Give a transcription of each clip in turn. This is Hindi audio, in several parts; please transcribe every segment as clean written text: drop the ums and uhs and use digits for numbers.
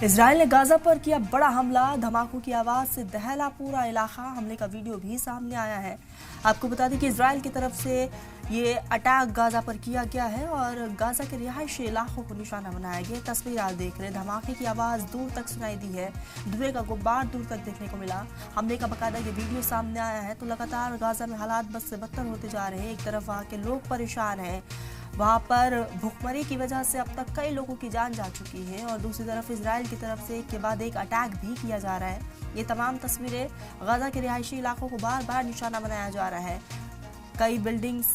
इजराइल ने गाजा पर किया बड़ा हमला। धमाकों की आवाज से दहला पूरा इलाका। हमले का वीडियो भी सामने आया है। आपको बता दें कि इजराइल की तरफ से ये अटैक गाजा पर किया गया है और गाजा के रिहायशी इलाकों को निशाना बनाया गया। तस्वीर आप देख रहे हैं, धमाके की आवाज दूर तक सुनाई दी है, धुएं का गुब्बार दूर तक देखने को मिला। हमले का बाकायदा ये वीडियो सामने आया है। तो लगातार गाजा में हालात बद से बदतर होते जा रहे हैं। एक तरफ वहाँ के लोग परेशान हैं, वहाँ पर भूखमरी की वजह से अब तक कई लोगों की जान जा चुकी है और दूसरी तरफ इजराइल की तरफ से एक के बाद एक अटैक भी किया जा रहा है। ये तमाम तस्वीरें गाजा के रिहायशी इलाकों को बार बार निशाना बनाया जा रहा है। कई बिल्डिंग्स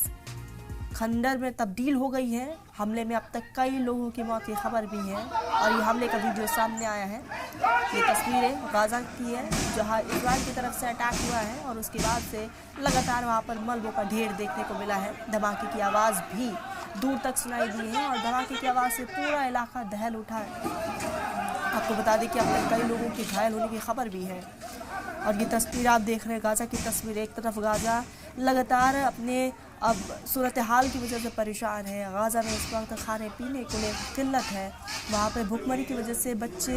खंडर में तब्दील हो गई है। हमले में अब तक कई लोगों की मौत की खबर भी है और ये हमले का वीडियो सामने आया है। ये तस्वीरें गाजा की है जहां इजराइल की तरफ से अटैक हुआ है और उसके बाद से लगातार वहां पर मलबों का ढेर देखने को मिला है। धमाके की आवाज़ भी दूर तक सुनाई दी है और धमाके की आवाज़ से पूरा इलाका दहल उठा है। आपको बता दें कि अब तक कई लोगों के घायल होने की खबर भी है। और ये तस्वीर आप देख रहे हैं गाजा की तस्वीर। एक तरफ गाजा लगातार अपने अब सूरत हाल की वजह से परेशान है। गाजा में इस वक्त खाने पीने को लेकर किल्लत है। वहाँ पर भुखमरी की वजह से बच्चे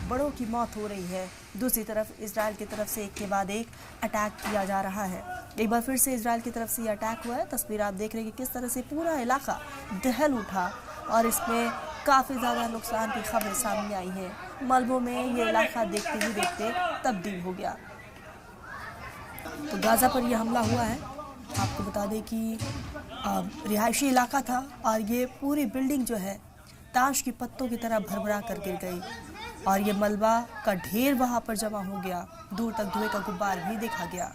बड़ों की मौत हो रही है। दूसरी तरफ इजराइल की तरफ से एक के बाद एक अटैक किया जा रहा है। एक बार फिर से इजराइल की तरफ से ये अटैक हुआ है। तस्वीर आप देख रहे हैं कि किस तरह से पूरा इलाका दहल उठा और इसमें काफ़ी ज़्यादा नुकसान की खबरें सामने आई हैं। मलबों में ये इलाका देखते ही देखते तब्दील हो गया। तो गाजा पर यह हमला हुआ है। आपको बता दें कि रिहायशी इलाका था और ये पूरी बिल्डिंग जो है ताश की पत्तों की तरह भरभरा कर गिर गई और ये मलबा का ढेर वहाँ पर जमा हो गया। दूर तक धुएं का गुब्बार भी देखा गया।